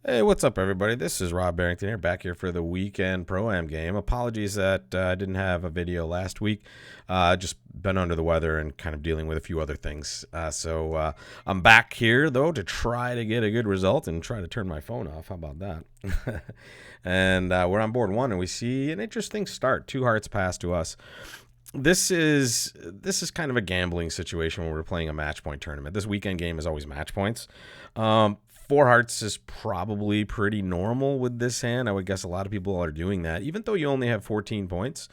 Hey, what's up, everybody? This is Rob Barrington here, back here for the weekend Pro-Am game. Apologies that I didn't have a video last week. Just been under the weather and kind of dealing with a few other things. So I'm back here, though, to try to get a good result and try to turn my phone off. How about that? And we're on board one, and we see an interesting start. 2 hearts pass to us. This is kind of a gambling situation when we're playing a match point tournament. This weekend game is always match points. 4 hearts is probably pretty normal with this hand. I would guess a lot of people are doing that, even though you only have 14 points.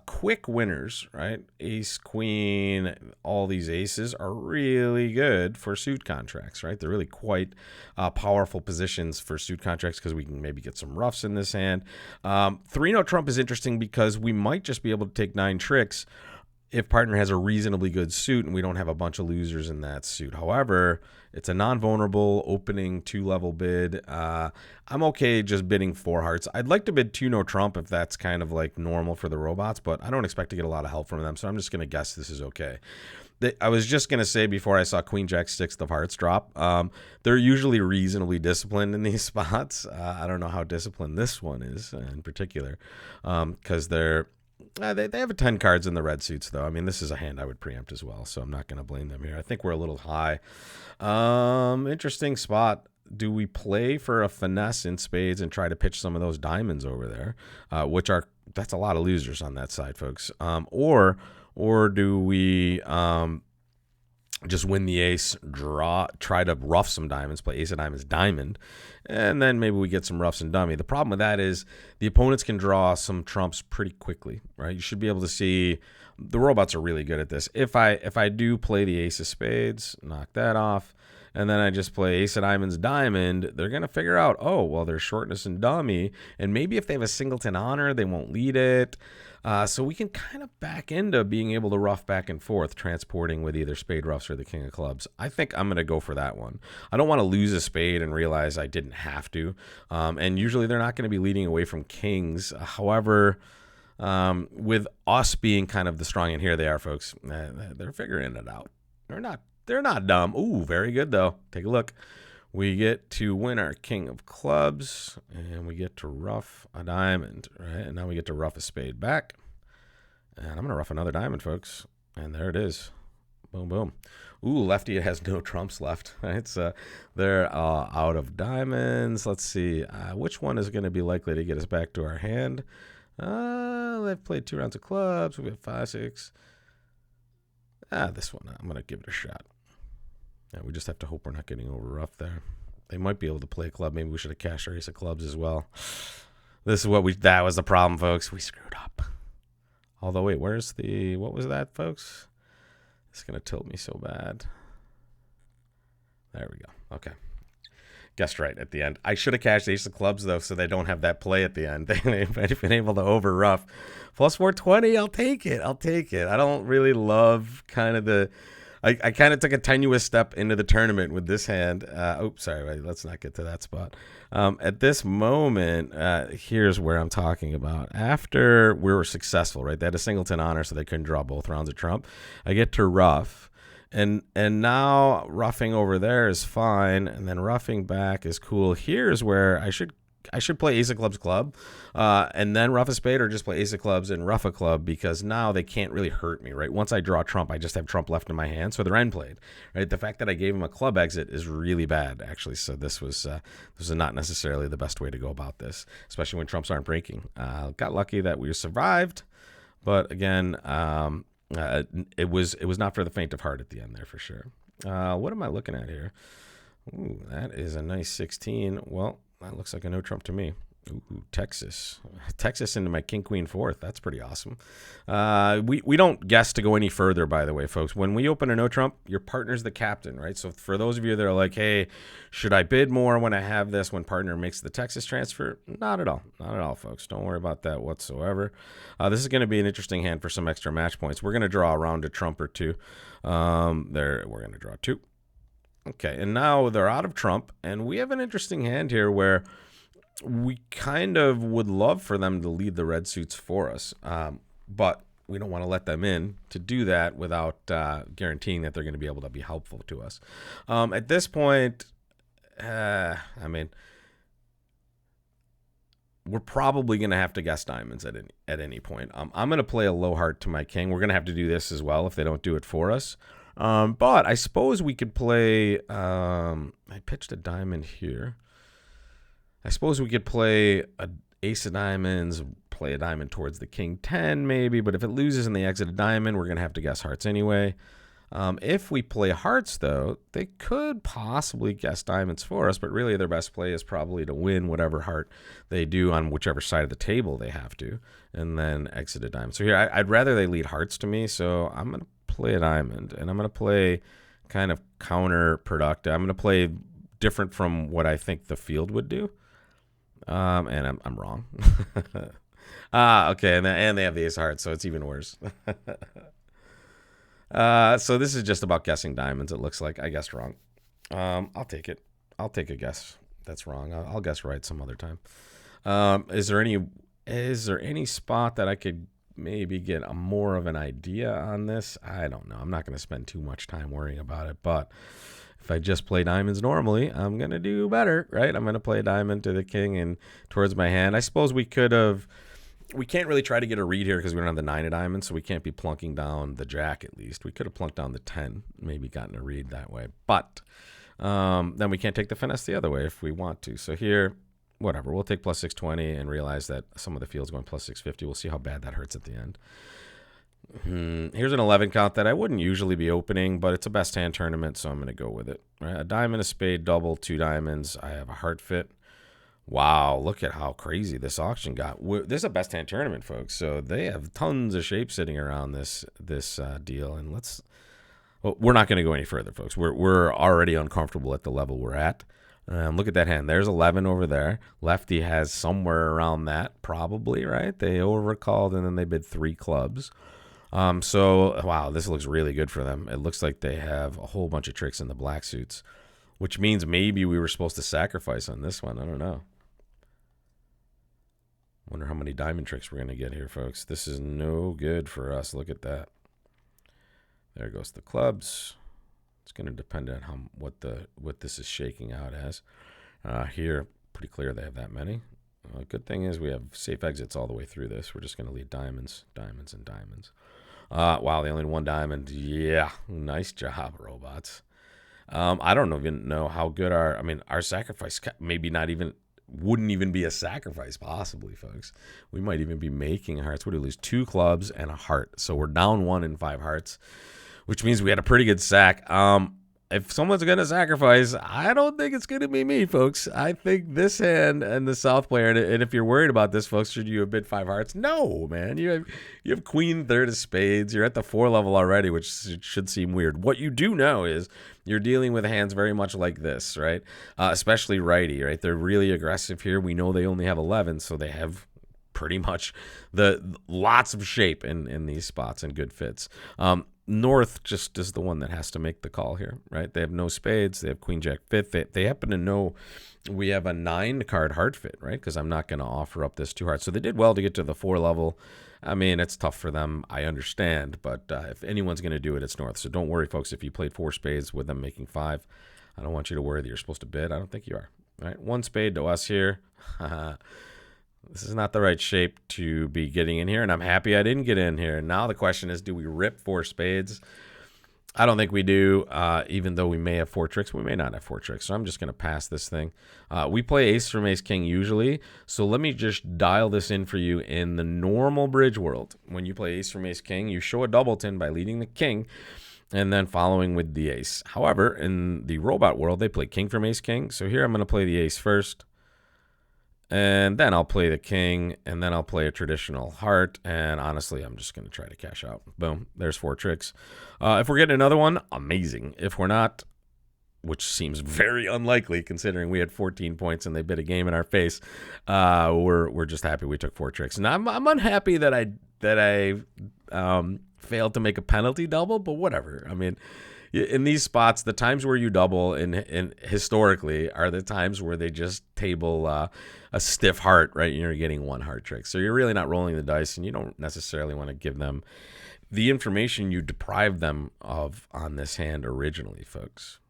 Quick winners, right? Ace, queen, all these aces are really good for suit contracts, right? They're really quite powerful positions for suit contracts because we can maybe get some roughs in this hand. 3-note trump is interesting because we might just be able to take 9 tricks if partner has a reasonably good suit and we don't have a bunch of losers in that suit. However, it's a non-vulnerable opening 2-level bid. I'm okay just bidding 4 hearts. I'd like to bid 2-no trump if that's kind of like normal for the robots, but I don't expect to get a lot of help from them, so I'm just going to guess this is okay. I was just going to say before I saw Queen Jack 6 of hearts drop, they're usually reasonably disciplined in these spots. I don't know how disciplined this one is in particular, because they have 10 cards in the red suits, though. I mean, this is a hand I would preempt as well, so I'm not going to blame them here. I think we're a little high. Interesting spot. Do we play for a finesse in spades and try to pitch some of those diamonds over there, that's a lot of losers on that side, folks. Or do we just win the ace, try to rough some diamonds, play ace of diamonds, diamond, and then maybe we get some roughs and dummy. The problem with that is the opponents can draw some trumps pretty quickly, right? You should be able to see the robots are really good at this. If I do play the ace of spades, knock that off, and then I just play ace of diamonds, diamond, they're going to figure out, oh, well, there's shortness and dummy, and maybe if they have a singleton honor, they won't lead it. So we can kind of back into being able to rough back and forth, transporting with either spade roughs or the king of clubs. I think I'm going to go for that one. I don't want to lose a spade and realize I didn't have to. And usually they're not going to be leading away from kings. However, with us being kind of the strong in here, they are, folks. They're figuring it out. They're not dumb. Ooh, very good, though. Take a look. We get to win our king of clubs, and we get to rough a diamond, right? And now we get to rough a spade back. And I'm going to rough another diamond, folks. And there it is. Boom, boom. Ooh, lefty has no trumps left, right? So they're out of diamonds. Let's see. Which one is going to be likely to get us back to our hand? They've played 2 rounds of clubs. We have 5, 6. This one. I'm going to give it a shot. Yeah, we just have to hope we're not getting over rough there. They might be able to play a club. Maybe we should have cashed our ace of clubs as well. That was the problem, folks. We screwed up. Although, wait, what was that, folks? It's going to tilt me so bad. There we go. Okay. Guessed right at the end. I should have cashed ace of clubs, though, so they don't have that play at the end. They've been able to over rough. Plus 420, I'll take it. I don't really love kind of the... I kind of took a tenuous step into the tournament with this hand. Sorry, let's not get to that spot. At this moment, here's where I'm talking about. After we were successful, right? They had a singleton honor, so they couldn't draw both rounds of trump. I get to rough, and now roughing over there is fine, and then roughing back is cool. Here's where I should play ace of clubs club, and then rough a spade, or just play ace of clubs and rough a club, because now they can't really hurt me, right? Once I draw trump, I just have trump left in my hand, so they're end played, right? The fact that I gave him a club exit is really bad, actually. So this was not necessarily the best way to go about this, especially when trumps aren't breaking. Got lucky that we survived, but again, it was not for the faint of heart at the end there for sure. What am I looking at here? Ooh, that is a nice 16. Well, that looks like a no trump to me. Ooh, Texas into my king queen 4th. That's pretty awesome. We don't guess to go any further, by the way, folks. When we open a no trump, your partner's the captain, right? So for those of you that are like, hey, should I bid more when I have this when partner makes the Texas transfer? Not at all, folks. Don't worry about that whatsoever. This is going to be an interesting hand for some extra match points. We're going to draw around a trump or 2. We're going to draw 2. Okay, and now they're out of trump, and we have an interesting hand here where we kind of would love for them to lead the red suits for us, but we don't want to let them in to do that without guaranteeing that they're going to be able to be helpful to us. At this point, I mean, we're probably going to have to guess diamonds at any point. I'm going to play a low heart to my king. We're going to have to do this as well if they don't do it for us. But I suppose we could play. I pitched a diamond here. I suppose we could play a ace of diamonds, play a diamond towards the king 10 maybe. But if it loses and they exit a diamond, we're going to have to guess hearts anyway. If we play hearts, though, they could possibly guess diamonds for us, but really their best play is probably to win whatever heart they do on whichever side of the table they have to, and then exit a diamond. So here, I'd rather they lead hearts to me, so I'm going to play a diamond, and I'm going to play kind of counterproductive. I'm going to play different from what I think the field would do, and I'm wrong. Okay, and they have the ace of hearts, so it's even worse. So this is just about guessing diamonds, it looks like. I guessed wrong. I'll take it. I'll take a guess that's wrong. I'll guess right some other time. Is there any spot that I could maybe get more of an idea on this? I don't know. I'm not going to spend too much time worrying about it, but if I just play diamonds normally, I'm going to do better, right? I'm going to play a diamond to the king and towards my hand. I suppose we could have... We can't really try to get a read here because we don't have the 9 of diamonds, so we can't be plunking down the jack at least. We could have plunked down the 10, maybe gotten a read that way. But then we can't take the finesse the other way if we want to. So here, whatever. We'll take plus 620 and realize that some of the field's going plus 650. We'll see how bad that hurts at the end. Here's an 11 count that I wouldn't usually be opening, but it's a best hand tournament, so I'm going to go with it. Right? A diamond, a spade, double, 2 diamonds. I have a heart fit. Wow, look at how crazy this auction got. This is a best hand tournament, folks, so they have tons of shape sitting around this deal. And we're not going to go any further, folks. We're already uncomfortable at the level we're at. Look at that hand. There's 11 over there. Lefty has somewhere around that, probably, right? They overcalled, and then they bid 3 clubs. So, wow, this looks really good for them. It looks like they have a whole bunch of tricks in the black suits, which means maybe we were supposed to sacrifice on this one. I don't know. Wonder how many diamond tricks we're going to get here, folks. This is no good for us. Look at that. There goes the clubs. It's going to depend on what this is shaking out as. Here, pretty clear they have that many. Good thing is we have safe exits all the way through this. We're just going to lead diamonds, diamonds, and diamonds. Wow, they only had 1 diamond. Yeah, nice job, robots. I don't even know how good our sacrifice wouldn't even be a sacrifice, possibly, folks. We might even be making hearts. We're going to lose 2 clubs and a heart. So we're down 1 in 5 hearts, which means we had a pretty good sack. If someone's going to sacrifice, I don't think it's going to be me, folks. I think this hand and the south player, and if you're worried about this, folks, should you have bid 5 hearts? No, man. You have queen, 3rd of spades. You're at the 4 level already, which should seem weird. What you do know is you're dealing with hands very much like this, right? Especially righty, right? They're really aggressive here. We know they only have 11, so they have pretty much lots of shape in these spots and good fits. North just is the one that has to make the call here, right? They have no spades. They have queen, jack, 5th. They happen to know we have a 9 card heart fit, right? Because I'm not going to offer up this 2 hearts. So they did well to get to the 4 level. I mean, it's tough for them. I understand. But if anyone's going to do it, it's North. So don't worry, folks. If you played 4 spades with them making 5, I don't want you to worry that you're supposed to bid. I don't think you are. All right, 1 spade to us here. This is not the right shape to be getting in here, and I'm happy I didn't get in here. Now the question is, do we rip 4 spades? I don't think we do, even though we may have 4 tricks. We may not have 4 tricks, so I'm just going to pass this thing. We play ace from ace king usually, so let me just dial this in for you. In the normal bridge world, when you play ace from ace king, you show a doubleton by leading the king and then following with the ace. However, in the robot world, they play king from ace king, so here I'm going to play the ace first. And then I'll play the king, and then I'll play a traditional heart, and honestly, I'm just going to try to cash out. Boom, there's 4 tricks. If we're getting another one, amazing. If we're not, which seems very unlikely considering we had 14 points and they bid a game in our face, we're just happy we took 4 tricks. And I'm unhappy that I failed to make a penalty double, but whatever. I mean, in these spots, the times where you double in historically are the times where they just table a stiff heart, right? You're getting 1 heart trick. So you're really not rolling the dice, and you don't necessarily want to give them the information you deprived them of on this hand originally, folks.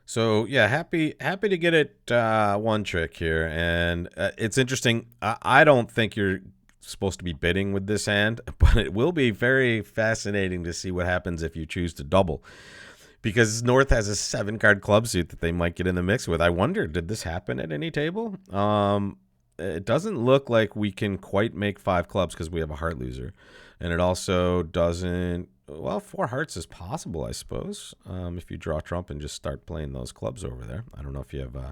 So yeah, happy to get it one trick here, and it's interesting. I don't think you're supposed to be bidding with this hand, but it will be very fascinating to see what happens if you choose to double, because North has a 7 card club suit that they might get in the mix with. I wonder, did this happen at any table? It doesn't look like we can quite make 5 clubs because we have a heart loser, and it also doesn't. Well, 4 hearts is possible, I suppose. If you draw Trump and just start playing those clubs over there. I don't know if you have. I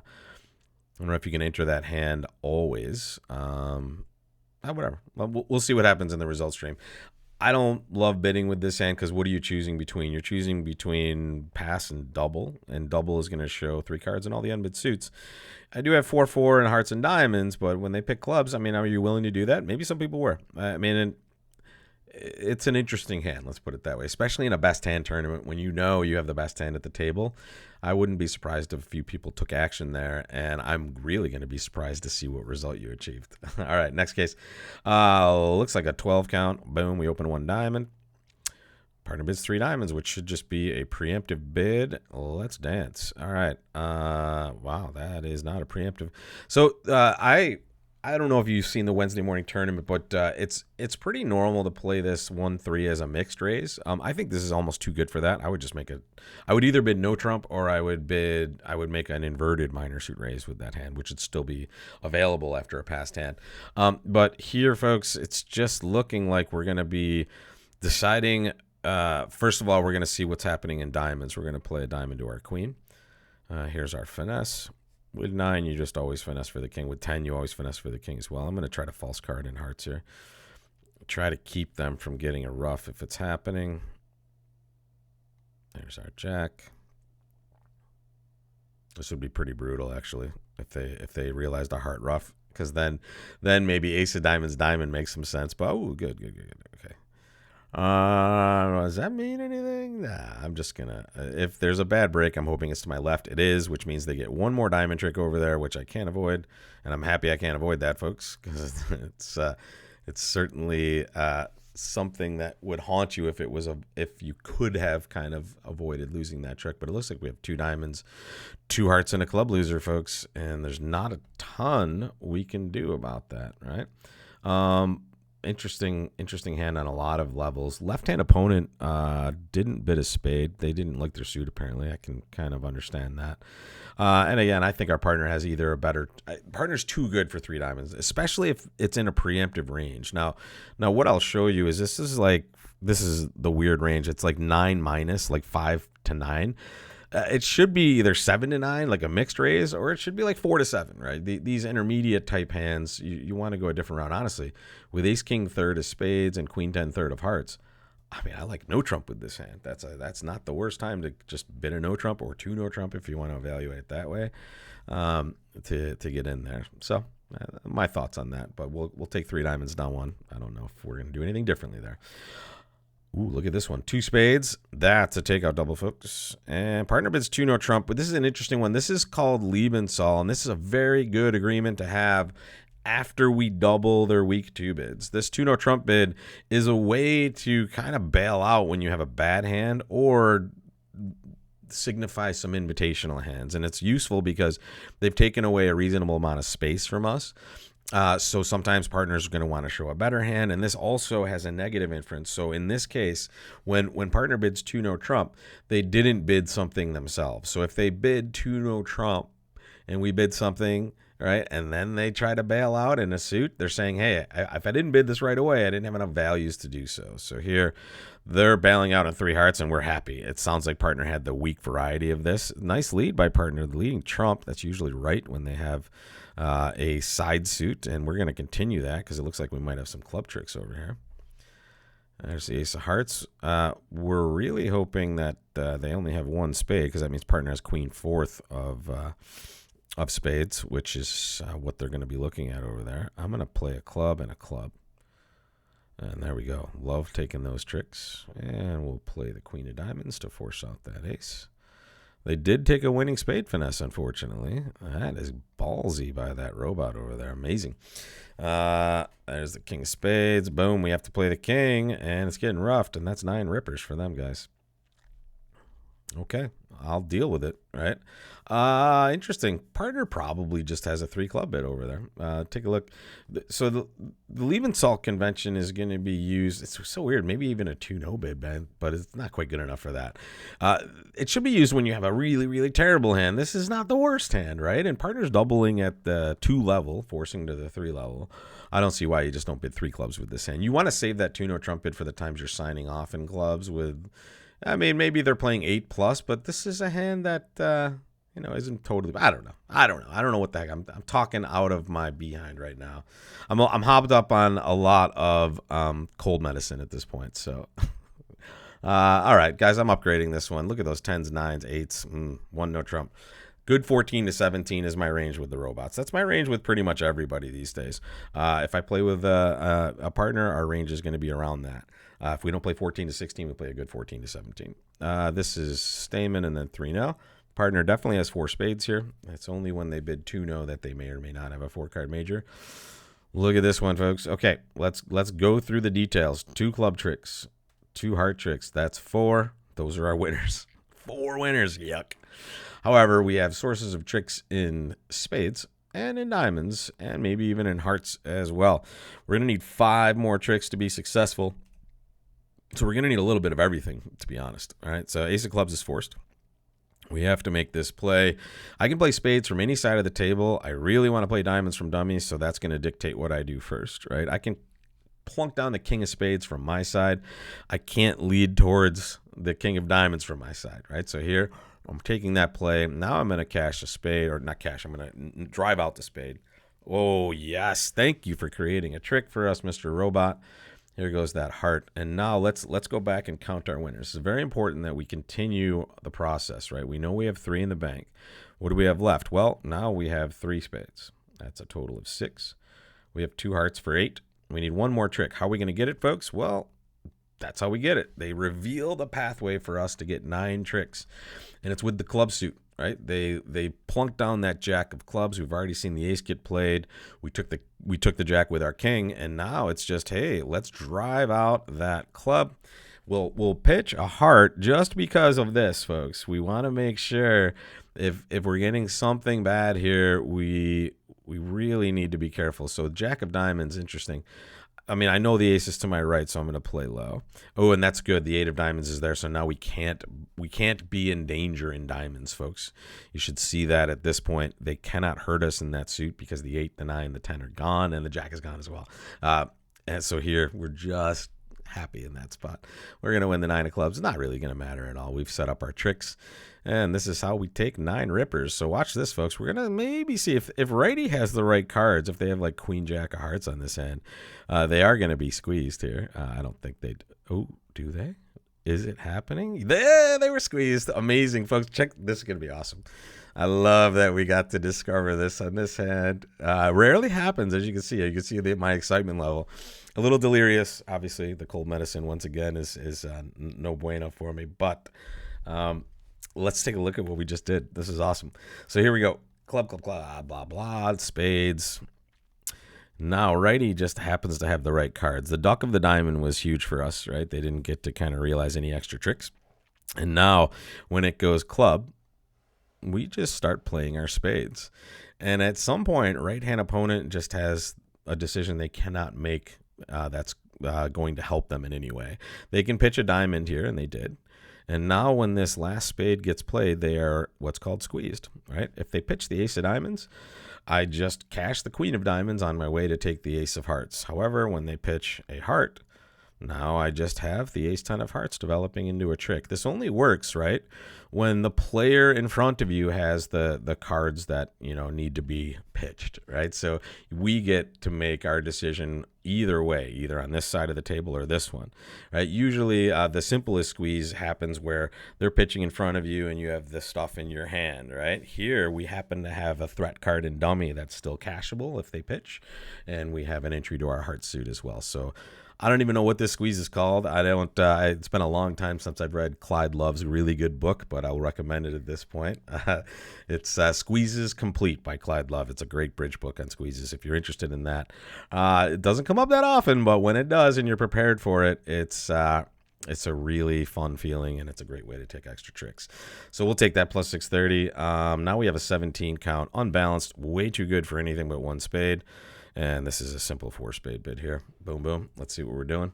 don't know if you can enter that hand always. Whatever. Well, we'll see what happens in the results stream. I don't love bidding with this hand because what are you choosing between? You're choosing between pass and double is going to show 3 cards and all the unbid suits. I do have 4-4 and hearts and diamonds, but when they pick clubs, I mean, are you willing to do that? Maybe some people were. I mean, it's an interesting hand, let's put it that way, especially in a best hand tournament when you know you have the best hand at the table. I wouldn't be surprised if a few people took action there, and I'm really going to be surprised to see what result you achieved. All right, next case. Looks like a 12 count. Boom, we open 1 diamond. Partner bids 3 diamonds, which should just be a preemptive bid. Let's dance. All right. Wow, that is not a preemptive. So I don't know if you've seen the Wednesday morning tournament, but it's pretty normal to play this 1-3 as a mixed raise. I think this is almost too good for that. I would just I would either bid no trump or I would make an inverted minor suit raise with that hand, which would still be available after a passed hand. But here, folks, it's just looking like we're going to be deciding. First of all, we're going to see what's happening in diamonds. We're going to play a diamond to our queen. Here's our finesse. With 9, you just always finesse for the king. With 10, you always finesse for the king as well. I'm going to try to false card in hearts here. Try to keep them from getting a ruff if it's happening. There's our jack. This would be pretty brutal, actually, if they realized a heart ruff. Because then maybe ace of diamonds diamond makes some sense. But, oh, good. Okay. Does that mean anything? Nah, I'm just gonna. If there's a bad break, I'm hoping it's to my left. It is, which means they get one more diamond trick over there, which I can't avoid, and I'm happy I can't avoid that, folks, because it's certainly something that would haunt you if you could have kind of avoided losing that trick. But it looks like we have 2 diamonds, 2 hearts, and a club loser, folks, and there's not a ton we can do about that, right? Interesting hand on a lot of levels. Left-hand opponent didn't bid a spade. They didn't like their suit, apparently. I can kind of understand that. And again, I think our partner has either a better... partner's too good for 3 diamonds, especially if it's in a preemptive range. Now what I'll show you is this is the weird range. It's like 9 minus, like 5 to 9. It should be either 7 to 9, like a mixed raise, or it should be like 4 to 7, right? These intermediate type hands, you want to go a different route. Honestly, with ace king third of spades and queen 10 third of hearts, I mean, I like no trump with this hand. That's not the worst time to just bid a no trump or 2 no trump if you want to evaluate it that way, to get in there. So my thoughts on that, but we'll take 3 diamonds down 1. I don't know if we're going to do anything differently there. Ooh, look at this one. 2 spades. That's a takeout double, folks. And partner bids 2 no trump. But this is an interesting one. This is called Lebensohl, and this is a very good agreement to have after we double their week 2 bids. This 2 no trump bid is a way to kind of bail out when you have a bad hand or signify some invitational hands. And it's useful because they've taken away a reasonable amount of space from us. So sometimes partners are going to want to show a better hand, and this also has a negative inference. So in this case, when partner bids 2 no trump, they didn't bid something themselves. So if they bid 2 no trump and we bid something, right, and then they try to bail out in a suit, they're saying, hey, if I didn't bid this right away, I didn't have enough values to do so. So here they're bailing out on 3 hearts, and we're happy. It sounds like partner had the weak variety of this. Nice lead by partner, the leading trump. That's usually right when they have a side suit, and we're going to continue that because it looks like we might have some club tricks over here. There's the ace of hearts. We're really hoping that they only have 1 spade because that means partner has queen 4th of spades, which is what they're going to be looking at over there. I'm going to play a club and a club. And there we go. Love taking those tricks. And we'll play the queen of diamonds to force out that ace. They did take a winning spade finesse, unfortunately. That is ballsy by that robot over there. Amazing. There's the king of spades. Boom, we have to play the king, and it's getting roughed, and that's 9 rippers for them, guys. Okay, I'll deal with it, right? Interesting. Partner probably just has a 3 club bit over there. Take a look. So the Lebensohl convention is going to be used. It's so weird. Maybe even a 2-no bid, man, but it's not quite good enough for that. It should be used when you have a really, really terrible hand. This is not the worst hand, right? And partner's doubling at the 2 level, forcing to the 3 level. I don't see why you just don't bid 3 clubs with this hand. You want to save that 2-no trump bid for the times you're signing off in clubs with. I mean, maybe they're playing 8+, but this is a hand that isn't totally. I don't know what the heck. I'm talking out of my behind right now. I'm hopped up on a lot of cold medicine at this point. So, all right, guys, I'm upgrading this one. Look at those 10s, 9s, 8s, 1 no trump. Good 14 to 17 is my range with the robots. That's my range with pretty much everybody these days. If I play with a partner, our range is going to be around that. If we don't play 14 to 16, we play a good 14 to 17. This is Stamen and then 3-no. Partner definitely has 4 spades here. It's only when they bid 2-no that they may or may not have a 4-card major. Look at this one, folks. Okay, let's go through the details. 2 club tricks, 2 heart tricks. That's 4. Those are our winners. 4 winners. Yuck. However, we have sources of tricks in spades and in diamonds and maybe even in hearts as well. We're going to need 5 more tricks to be successful. So we're going to need a little bit of everything, to be honest. All right, so ace of clubs is forced. We have to make this play. I can play spades from any side of the table. I really want to play diamonds from dummies, so that's going to dictate what I do first, right? I can plunk down the king of spades from my side. I can't lead towards the king of diamonds from my side, right? So here, I'm taking that play. Now I'm going to cash a spade, or not cash. I'm going to drive out the spade. Oh, yes. Thank you for creating a trick for us, Mr. Robot. Here goes that heart. And now let's go back and count our winners. It's very important that we continue the process, right? We know we have 3 in the bank. What do we have left? Well, now we have 3 spades. That's a total of 6. We have 2 hearts for 8. We need 1 more trick. How are we going to get it, folks? Well, that's how we get it. They reveal the pathway for us to get 9 tricks. And it's with the club suit, right? They plunk down that jack of clubs. We've already seen the ace get played. We took the jack with our king, and now it's just, hey, let's drive out that club. We'll pitch a heart just because of this, folks. We want to make sure if we're getting something bad here, we really need to be careful. So jack of diamonds, interesting. I mean, I know the ace is to my right, so I'm going to play low. Oh, and that's good. The 8 of diamonds is there, so now we can't be in danger in diamonds, folks. You should see that at this point. They cannot hurt us in that suit because the 8, the 9, the 10 are gone, and the jack is gone as well. And so here, we're just happy in that spot. We're going to win the 9 of clubs. It's not really going to matter at all. We've set up our tricks, and this is how we take 9 rippers. So watch this, folks. We're going to maybe see if righty has the right cards, if they have like queen, jack of hearts on this hand. They are going to be squeezed here. I don't think they'd. Oh, do they? Is it happening? They were squeezed. Amazing, folks. Check. This is going to be awesome. I love that we got to discover this on this hand. Rarely happens, as you can see. You can see my excitement level. A little delirious. Obviously, the cold medicine, once again, is no bueno for me. But let's take a look at what we just did. This is awesome. So here we go. Club, blah, blah, blah, spades. Now, righty just happens to have the right cards. The duck of the diamond was huge for us, right? They didn't get to kind of realize any extra tricks. And now, when it goes club, we just start playing our spades. And at some point, right-hand opponent just has a decision they cannot make that's going to help them in any way. They can pitch a diamond here, and they did. And now when this last spade gets played, they are what's called squeezed, right? If they pitch the ace of diamonds, I just cash the queen of diamonds on my way to take the ace of hearts. However, when they pitch a heart, now I just have the ace 10 of hearts developing into a trick. This only works, right, when the player in front of you has the cards that, need to be pitched, right? So we get to make our decision either way, either on this side of the table or this one, right? Usually the simplest squeeze happens where they're pitching in front of you and you have the stuff in your hand, right? Here we happen to have a threat card in dummy that's still cashable if they pitch, and we have an entry to our heart suit as well. So I don't even know what this squeeze is called. It's been a long time since I've read Clyde Love's really good book, but I'll recommend it at this point. It's Squeezes Complete by Clyde Love. It's a great bridge book on squeezes if you're interested in that. It doesn't come up that often, but when it does and you're prepared for it, it's It's a really fun feeling, and it's a great way to take extra tricks. So we'll take that plus 630. Now we have a 17 count, unbalanced, way too good for anything but one spade. And this is a simple 4-spade bid here. Boom, boom. Let's see what we're doing.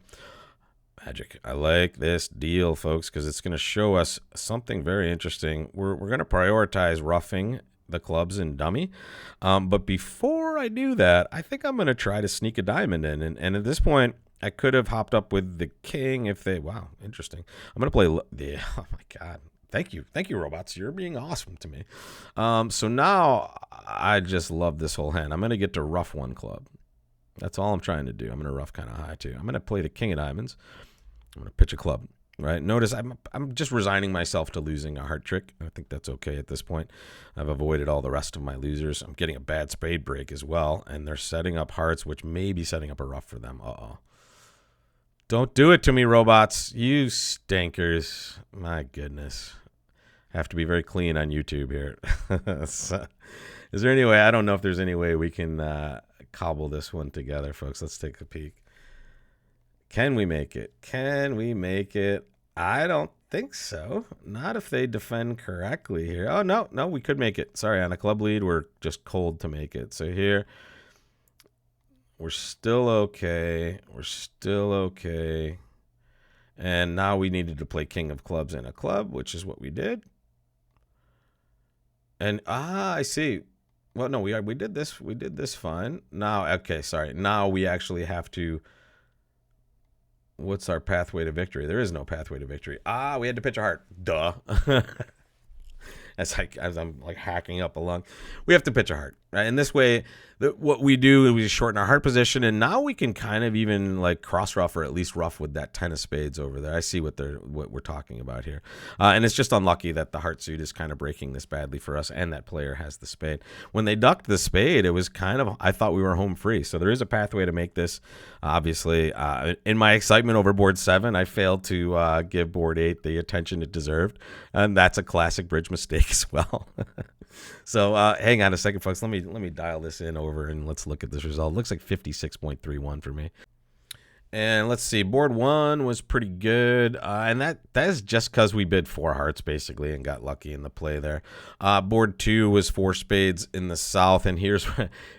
Magic. I like this deal, folks, because it's going to show us something very interesting. We're going to prioritize roughing the clubs in dummy. But before I do that, I think I'm going to try to sneak a diamond in. And at this point, I could have hopped up with the king if they... Wow, interesting. I'm going to play... Yeah, oh, my God. Thank you. Thank you, robots. You're being awesome to me. So now I just love this whole hand. I'm going to get to rough one club. That's all I'm trying to do. I'm going to rough kind of high, too. I'm going to play the king of diamonds. I'm going to pitch a club, right? Notice I'm just resigning myself to losing a heart trick. I think that's okay at this point. I've avoided all the rest of my losers. I'm getting a bad spade break as well, and they're setting up hearts, which may be setting up a rough for them. Uh-oh. Don't do it to me, robots. You stinkers. My goodness. Have to be very clean on YouTube here. So, is there any way? I don't know if there's any way we can cobble this one together, folks. Let's take a peek. Can we make it? Can we make it? I don't think so. Not if they defend correctly here. Oh, no, we could make it. Sorry, on a club lead, we're just cold to make it. So here, we're still okay. We're still okay. And now we needed to play king of clubs in a club, which is what we did. And, I see. Well, no, we did this. We did this fine. Now, okay, sorry. Now we actually have to... What's our pathway to victory? There is no pathway to victory. We had to pitch a heart. Duh. As I'm like hacking up a lung. We have to pitch a heart. Right? And this way, what we do is we just shorten our heart position, and now we can kind of even like cross rough or at least rough with that 10 of spades over there. I see what we're talking about here. And it's just unlucky that the heart suit is kind of breaking this badly for us, and that player has the spade. When they ducked the spade, it was kind of, I thought we were home free. So there is a pathway to make this. Obviously, in my excitement over board 7, I failed to give board 8 the attention it deserved. And that's a classic bridge mistake as well. So hang on a second, folks. Let me dial this in over and let's look at this result. It looks like 56.31 for me. And let's see, board 1 was pretty good, and that is just because we bid 4 hearts basically and got lucky in the play there. Board 2 was 4 spades in the south, and here's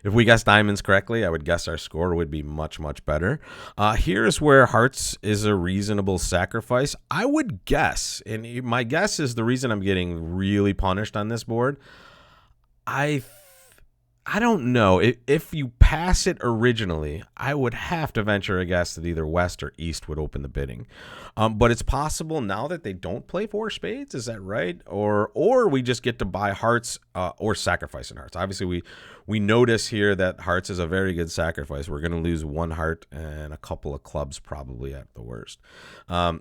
if we guessed diamonds correctly, I would guess our score would be much, much better. Here's where hearts is a reasonable sacrifice. I would guess, and my guess is the reason I'm getting really punished on this board. I don't know. If you pass it originally, I would have to venture a guess that either west or east would open the bidding. But it's possible now that they don't play 4 spades. Is that right? Or we just get to buy hearts or sacrifice in hearts. Obviously, we notice here that hearts is a very good sacrifice. We're going to lose 1 heart and a couple of clubs probably at the worst.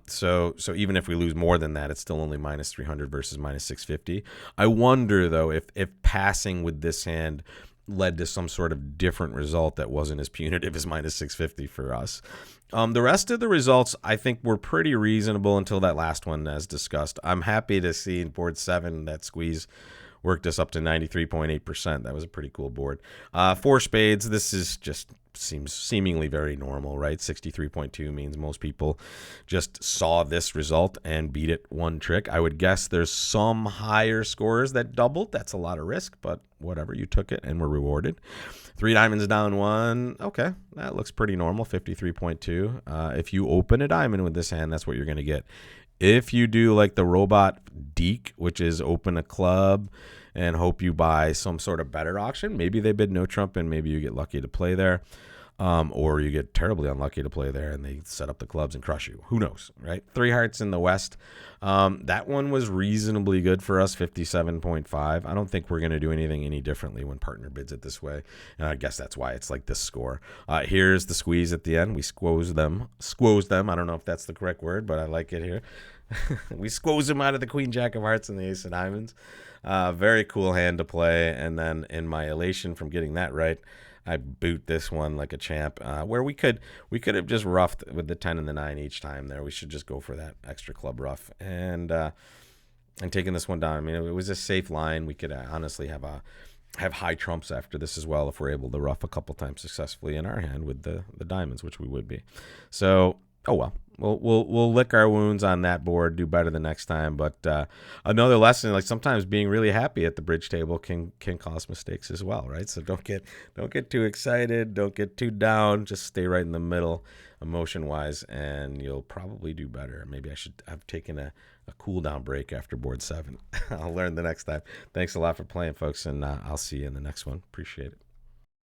So even if we lose more than that, it's still only minus 300 versus minus 650. I wonder, though, if passing with this hand led to some sort of different result that wasn't as punitive as minus 650 for us. The rest of the results, I think, were pretty reasonable until that last one, as discussed. I'm happy to see in board 7 that squeeze worked us up to 93.8%. That was a pretty cool board. 4 spades, this is just seems seemingly very normal, right? 63.2 means most people just saw this result and beat it 1 trick. I would guess there's some higher scores that doubled. That's a lot of risk, but whatever, you took it and were rewarded. 3 diamonds down 1. Okay, that looks pretty normal, 53.2. If you open a diamond with this hand, that's what you're going to get. If you do like the robot deke, which is open a club and hope you buy some sort of better auction, maybe they bid no trump and maybe you get lucky to play there. Or you get terribly unlucky to play there and they set up the clubs and crush you. Who knows, right? 3 hearts in the west. That one was reasonably good for us, 57.5. I don't think we're going to do anything any differently when partner bids it this way. And I guess that's why it's like this score. Here's the squeeze at the end. We squoze them. I don't know if that's the correct word, but I like it here. We squoze them out of the queen jack of hearts and the ace of diamonds. Very cool hand to play. And then in my elation from getting that right, I boot this one like a champ, where we could have just roughed with the 10 and the 9 each time there. We should just go for that extra club rough and taking this one down. I mean, it was a safe line. We could honestly have high trumps after this as well if we're able to rough a couple times successfully in our hand with the diamonds, which we would be. So, oh well, We'll lick our wounds on that board, do better the next time. But another lesson, like sometimes being really happy at the bridge table can cause mistakes as well, right? So don't get too excited, don't get too down. Just stay right in the middle, emotion wise, and you'll probably do better. Maybe I should have taken a cool down break after board 7. I'll learn the next time. Thanks a lot for playing, folks, and I'll see you in the next one. Appreciate it.